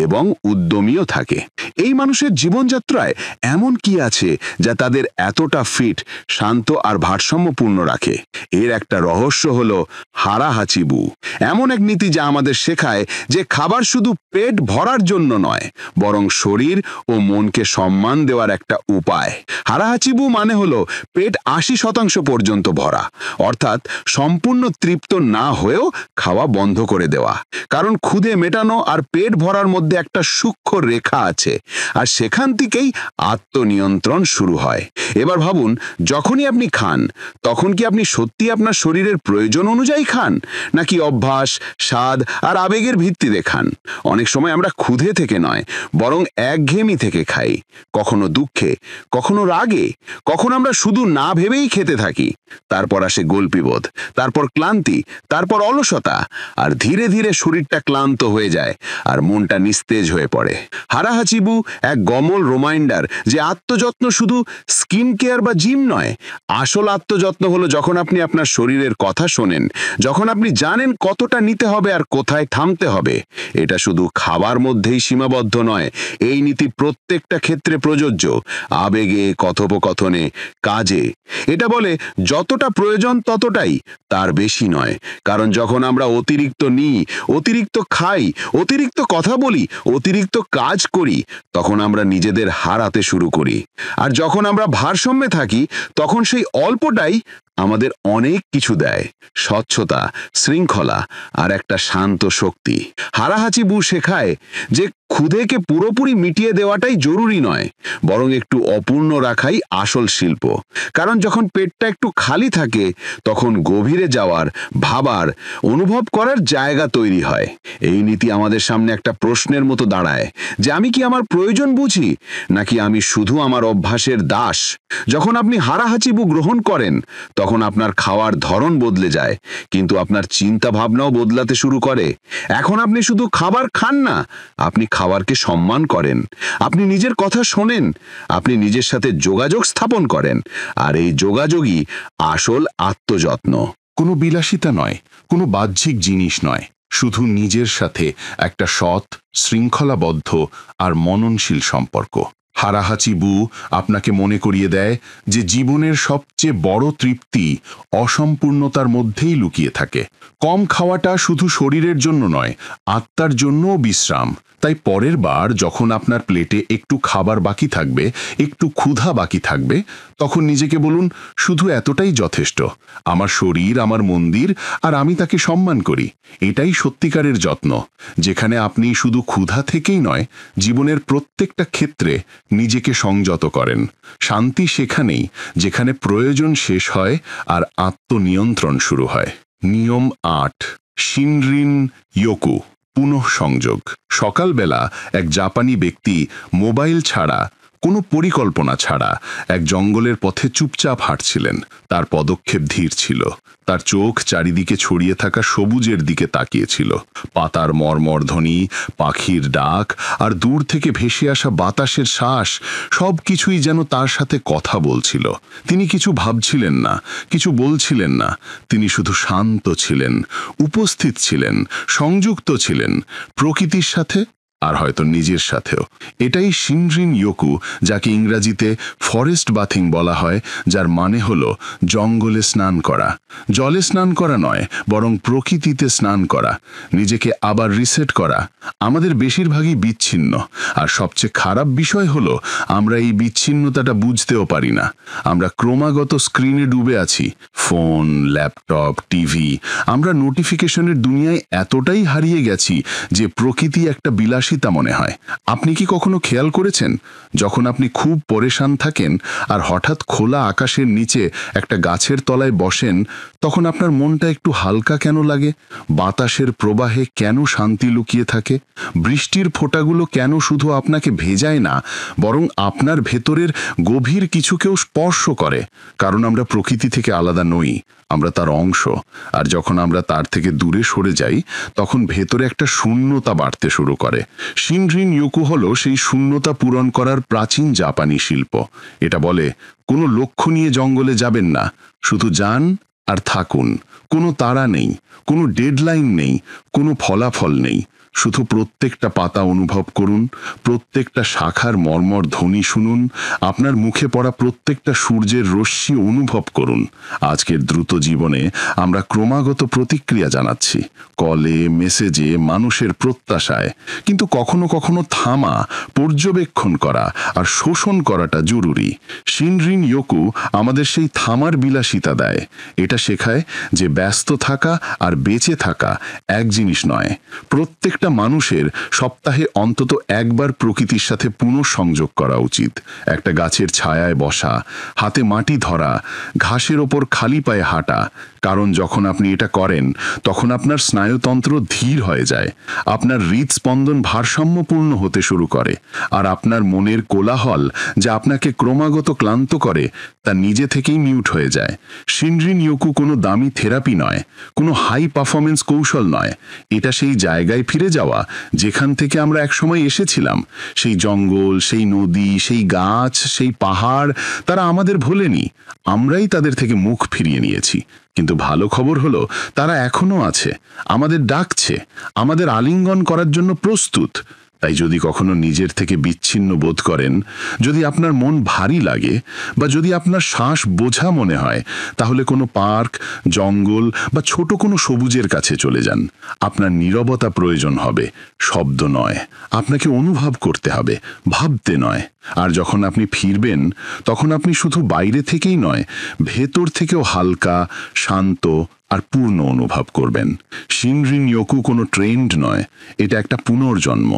এবং উদ্যমীও থাকে। এই মানুষের জীবনযাত্রায় এমন কি আছে যা তাদের এতটা ফিট, শান্ত আর ভারসাম্যপূর্ণ রাখে? এর একটা রহস্য হলো হারা হাচিবু, এমন এক নীতি যা আমাদের শেখায় যে খাবার শুধু পেট ভরার জন্য নয়, বরং শরীর ও মনকে সম্মান দেওয়ার একটা উপায়। হারা হাচিবু মানে হলো পেট 80% পর্যন্ত ভরা, অর্থাৎ সম্পূর্ণ তৃপ্ত না হয়েও খাওয়া বন্ধ করে দেওয়া। কারণ ক্ষুধে মেটানো আর পেট ভরার মধ্যে একটা সূক্ষ্ম রেখা আছে, আর সেখান থেকেই আত্মনিয়ন্ত্রণ শুরু হয়। এবার ভাবুন, যখনই আপনি খান, তখন কি আপনি সত্যি আপনার শরীরের প্রয়োজন অনুযায়ী খান, নাকি অভ্যাস, স্বাদ আর আবেগের ভিত্তিতে খান? অনেক সময় আমরা ক্ষুধে থেকে নয়, বরং একঘেয়েমি থেকে খাই। কখনো দুঃখে, কখনো রাগে, কখনো আমরা শুধু না ভেবেই খেতে থাকি। তারপর আসে গল্পিবোধ, তারপর ক্লান্তি, তারপর অলসতা, আর ধীরে ধীরে শরীরটা ক্লান্ত হয়ে যায় আর মনটা নিস্তেজ হয়ে পড়ে। হারা হাচিবু এক গমল রিমাইন্ডার যে আত্মযত্ন শুধু স্কিন কেয়ার বা জিম নয়। আসল আত্মযত্ন হলো যখন আপনি আপনার শরীরের কথা শোনেন, যখন আপনি জানেন কতটা নিতে হবে আর কোথায় থামতে হবে। এটা শুধু খাবার মধ্যেই সীমাবদ্ধ নয়, এই নীতি প্রত্যেকটা ক্ষেত্রে প্রযোজ্য। আবেগে, কথোপকথনে, কাজে। এটা বলে যতটা প্রয়োজন ততটাই, তার বেশি নয়। কারণ যখন আমরা অতিরিক্ত নিই, অতিরিক্ত খাই, অতিরিক্ত কথা বলি, অতিরিক্ত কাজ করি, তখন আমরা নিজেদের হারাতে শুরু করি। আর যখন আমরা ভারসাম্যে থাকি, তখন সেই অল্পটাই আমাদের অনেক কিছু দেয়: স্বচ্ছতা, শৃঙ্খলা আর একটা শান্ত শক্তি। হারা হাচিবু শেখায় যে ক্ষুধেকে পুরোপুরি মিটিয়ে দেওয়াটাই জরুরি নয়, বরং একটু অপূর্ণ রাখাই আসল শিল্প। কারণ যখন পেটটা একটু খালি থাকে, তখন গভীরে যাওয়ার, ভাবার, অনুভব করার জায়গা তৈরি হয়। এই নীতি আমাদের সামনে একটা প্রশ্নের মতো দাঁড়ায় যে আমি কি আমার প্রয়োজন বুঝি, নাকি আমি শুধু আমার অভ্যাসের দাস? যখন আপনি হারা হাচিবু গ্রহণ করেন, তখন আপনার খাওয়ার ধরন বদলে যায়, কিন্তু আপনার চিন্তা ভাবনাও বদলাতে শুরু করে। এখন আপনি শুধু খাবার খান না, আপনি খাবারকে সম্মান করেন, আপনি নিজের কথা শোনেন, আপনি নিজের সাথে যোগাযোগ স্থাপন করেন। আর এই যোগাযোগই আসল আত্মযত্ন। কোনো বিলাসিতা নয়, কোনো বাহ্যিক জিনিস নয়, শুধু নিজের সাথে একটা সৎ, শৃঙ্খলাবদ্ধ আর মননশীল সম্পর্ক। হারা হাচিবু আপনাকে মনে করিয়ে দেয় যে জীবনের সবচেয়ে বড় তৃপ্তি অসম্পূর্ণতার মধ্যেই লুকিয়ে থাকে। কম খাওয়াটা শুধু শরীরের জন্য নয়, আত্মার জন্যও বিশ্রাম। তাই পরের বার যখন আপনার প্লেটে একটু খাবার বাকি থাকবে, একটু ক্ষুধা বাকি থাকবে, তখন নিজেকে বলুন, শুধু এতটাই যথেষ্ট। আমার শরীর, আমার মন্দির, আর আমি তাকে সম্মান করি। এটাই সত্যিকারের যত্ন, যেখানে আপনি শুধু ক্ষুধা থেকেই নয়, জীবনের প্রত্যেকটা ক্ষেত্রে নিজেকে সংযত করেন। শান্তি সেখানেই যেখানে প্রয়োজন শেষ হয় আর আত্মনিয়ন্ত্রণ শুরু হয়। নিয়ম 8, শিনরিন ইয়োকু, পুনঃসংযোগ। সকালবেলা এক জাপানি ব্যক্তি মোবাইল ছাড়া, কোনো পরিকল্পনা ছাড়া এক জঙ্গলের পথে চুপচাপ হাঁটছিলেন। তার পদক্ষেপ ধীর ছিল, তার চোখ চারিদিকে ছড়িয়ে থাকা সবুজের দিকে তাকিয়েছিল। পাতার মর্মর ধ্বনি, পাখির ডাক আর দূর থেকে ভেসে আসা বাতাসের শ্বাস, সব কিছুই যেন তার সাথে কথা বলছিল। তিনি কিছু ভাবছিলেন না, কিছু বলছিলেন না, তিনি শুধু শান্ত ছিলেন, উপস্থিত ছিলেন, সংযুক্ত ছিলেন প্রকৃতির সাথে আর হয়তো নিজের সাথেও। এটাই শিনরিন ইয়োকু, যাকে ইংরাজিতে ফরেস্ট বাথিং বলা হয়, যার মানে হলো জঙ্গলে স্নান করা। জলে স্নান করা নয়, বরং প্রকৃতিতে স্নান করা, নিজেকে আবার রিসেট করা। আমাদের বেশিরভাগই বিচ্ছিন্ন, আর সবচেয়ে খারাপ বিষয় হলো আমরা এই বিচ্ছিন্নতাটা বুঝতেও পারি না। আমরা ক্রমাগত স্ক্রিনে ডুবে আছি, ফোন, ল্যাপটপ, টিভি। আমরা নোটিফিকেশনের দুনিয়ায় এতটাই হারিয়ে গেছি যে প্রকৃতি একটা বিলাসিতা মনে হয়। আপনি কি কখনো খেয়াল করেছেন, যখন আপনি খুব পরেশান থাকেন আর হঠাৎ খোলা আকাশের নিচে একটা গাছের তলায় বসেন, তখন আপনার মনটা একটু হালকা কেন লাগে? বাতাসের প্রবাহে কেন শান্তি লুকিয়ে থাকে? বৃষ্টির ফোঁটাগুলো কেন শুধু আপনাকে ভেজায় না, বরং আপনার ভেতরের গভীর কিছুকেও স্পর্শ করে? কারণ আমরা প্রকৃতি থেকে আলাদা নই, আমরা তার অংশ। আর যখন আমরা তার থেকে দূরে সরে যাই, তখন ভেতরে একটা শূন্যতা বাড়তে শুরু করে। শিনরিন ইয়োকু হলো সেই শূন্যতা পূরণ করার প্রাচীন জাপানি শিল্প। এটা বলে, কোনো লক্ষ্য নিয়ে জঙ্গলে যাবেন না, শুধু যান আর থাকুন। কোনো তাড়া নেই, কোনো ডেডলাইন নেই, কোনো ফলাফল নেই। শুধু প্রত্যেকটা পাতা অনুভব করুন, প্রত্যেকটা শাখার মর্মর ধ্বনি শুনুন, আপনার মুখে পড়া প্রত্যেকটা সূর্যের রশ্মি অনুভব করুন। আজকের দ্রুত জীবনে আমরা ক্রমাগত প্রতিক্রিয়া জানাচ্ছি, কলে, মেসেজে, মানুষের প্রত্যাশায়। কিন্তু কখনো কখনো থামা, পর্যবেক্ষণ করা আর শোষণ করাটা জরুরি। শিনরিন ইয়োকু আমাদের সেই থামার বিলাসিতা দেয়। এটা শেখায় যে ব্যস্ত থাকা আর বেঁচে থাকা এক জিনিস নয়। প্রত্যেকটা মানুষের সপ্তাহে অন্তত একবার প্রকৃতির সাথে পুনঃসংযোগ করা উচিত। একটা গাছের ছায়ায় বসা, হাতে মাটি ধরা, ঘাসের ওপর খালি পায়ে হাঁটা। কারণ যখন আপনি এটা করেন, তখন আপনার স্নায়ুতন্ত্র ধীর হয়ে যায়, আপনার হৃদস্পন্দন ভারসাম্যপূর্ণ হতে শুরু করে, আর আপনার মনের কোলাহল যা আপনাকে ক্রমাগত ক্লান্ত করে, তা নিজে থেকেই মিউট হয়ে যায়। শিনরিন ইয়োকু কোনো দামি থেরাপি নয়, কোনো হাই পারফরমেন্স কৌশল নয়। এটা সেই জায়গায় ফিরে যাওয়া যেখান থেকে আমরা একসময় এসেছিলাম। সেই জঙ্গল, সেই নদী, সেই গাছ, সেই পাহাড়, তারা আমাদের ভোলেনি, আমরাই তাদের থেকে মুখ ফিরিয়ে নিয়েছি। কিন্তু ভালো খবর হলো, তারা এখনো আছে, আমাদের ডাকছে, আমাদের আলিঙ্গন করার জন্য প্রস্তুত। তাই যদি কখনো নিজের থেকে বিচ্ছিন্ন বোধ করেন, যদি আপনার মন ভারী লাগে, বা যদি আপনার শ্বাস বোঝা মনে হয়, তাহলে কোনো পার্ক, জঙ্গল বা ছোট কোনো সবুজের কাছে চলে যান। আপনার নীরবতা প্রয়োজন হবে, শব্দ নয়। আপনাকে অনুভব করতে হবে, ভাবতে নয়। আর যখন আপনি ফিরবেন, তখন আপনি শুধু বাইরে থেকেই নয়, ভেতর থেকেও হালকা, শান্ত আর পূর্ণ অনুভব করবেন। শিনরিন ইয়োকু কোনো ট্রেন্ড নয়, এটা একটা পুনর্জন্ম,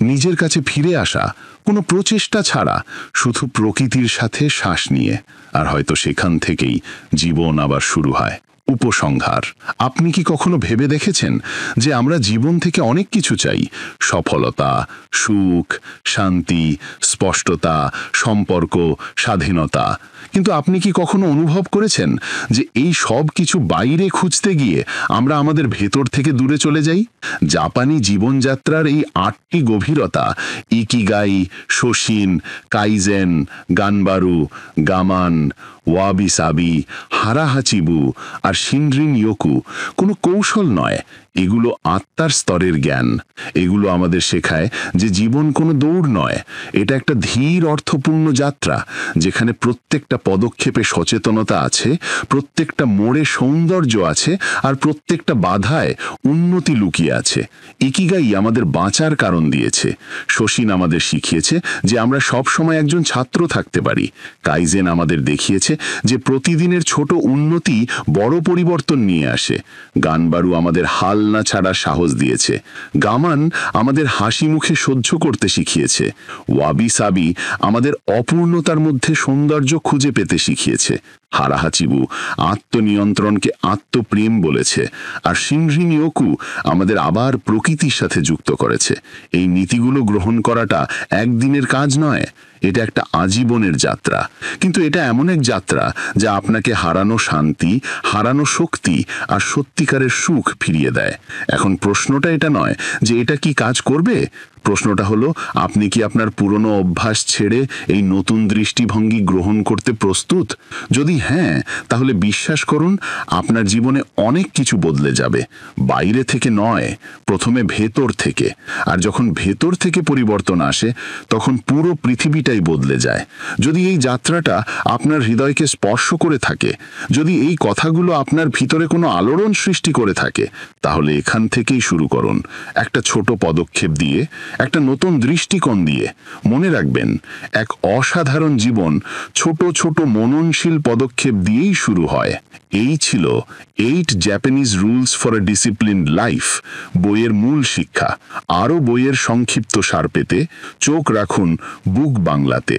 নিজের কাছে ফিরে আসা, কোনো প্রচেষ্টা ছাড়া, শুধু প্রকৃতির সাথে শ্বাস নিয়ে। আর হয়তো সেখান থেকেই জীবন আবার শুরু হয়। উপসংহার: আপনি কি কখনো ভেবে দেখেছেন যে আমরা জীবন থেকে অনেক কিছু চাই? সফলতা, সুখ, শান্তি, স্পষ্টতা, সম্পর্ক, স্বাধীনতা। কিন্তু আপনি কি কখনো অনুভব করেছেন যে এই সব কিছু বাইরে খুঁজতে গিয়ে আমরা আমাদের ভেতর থেকে দূরে চলে যাই? জাপানি জীবনযাত্রার এই 8টি গভীরতা, ইকিগাই, শোশিন, কাইজেন, গানবারু, গামান, ওয়াবি সাবি, হারাহাচিবু আর শিনরিন ইয়োকু কোনো কৌশল নয়, এগুলো আত্মার স্তরের জ্ঞান। এগুলো আমাদের শেখায় যে জীবন কোনো দৌড় নয়, এটা একটা ধীর অর্থপূর্ণ যাত্রা, যেখানে প্রত্যেকটা পদক্ষেপে সচেতনতা আছে, প্রত্যেকটা মোড়ে সৌন্দর্য আছে, আর প্রত্যেকটা বাধায় উন্নতি লুকিয়ে আছে। ইকিগাই আমাদের বাঁচার কারণ দিয়েছে, শোশিন আমাদের শিখিয়েছে যে আমরা সব সময় একজন ছাত্র থাকতে পারি, কাইজেন আমাদের দেখিয়েছে যে প্রতিদিনের ছোট উন্নতি বড় পরিবর্তন নিয়ে আসে, গানবারু আমাদের হাল না ছাড়া সাহস দিয়েছে, গামান আমাদের হাসি মুখে সহ্য করতে শিখিয়েছে, ওয়াবি সাবি আমাদের অপূর্ণতার মধ্যে সৌন্দর্য খুঁজে পেতে শিখিয়েছে, হারাহাচিবু আত্মনিয়ন্ত্রণকে আত্মপ্রেম বলেছে, আর শিনরিন ইয়োকু আমাদের আবার প্রকৃতির সাথে যুক্ত করেছে। এই নীতিগুলো গ্রহণ করাটা একদিনের কাজ নয়, এটা একটা আজীবনের যাত্রা। কিন্তু এটা এমন এক যাত্রা যা আপনাকে হারানো শান্তি, হারানো শক্তি আর সত্যিকারের সুখ ফিরিয়ে দেয়। এখন প্রশ্নটা এটা নয় যে এটা কি কাজ করবে, প্রশ্নটা হলো, আপনি কি আপনার পুরনো অভ্যাস ছেড়ে এই নতুন দৃষ্টিভঙ্গি গ্রহণ করতে প্রস্তুত? যদি হ্যাঁ, তাহলে বিশ্বাস করুন, আপনার জীবনে অনেক কিছু বদলে যাবে। বাইরে থেকে নয়, প্রথমে ভেতর থেকে। আর যখন ভেতর থেকে পরিবর্তন আসে, তখন পুরো পৃথিবীটাই বদলে যায়। যদি এই যাত্রাটা আপনার হৃদয়কে স্পর্শ করে থাকে, যদি এই কথাগুলো আপনার ভিতরে কোনো আলোড়ন সৃষ্টি করে থাকে, তাহলে এখান থেকেই শুরু করুন। একটা ছোট পদক্ষেপ দিয়ে, একটা নতুন দৃষ্টিকোণ দিয়ে। মনে রাখবেন, এক অসাধারণ জীবন ছোট ছোট মননশীল পদক্ষেপ দিয়েই শুরু হয়। এই ছিল 8 Japanese rules for a disciplined life, বইয়ের মূল শিক্ষা। আরও বইয়ের সংক্ষিপ্ত সার পেতে চোখ রাখুন বুক বাংলাতে।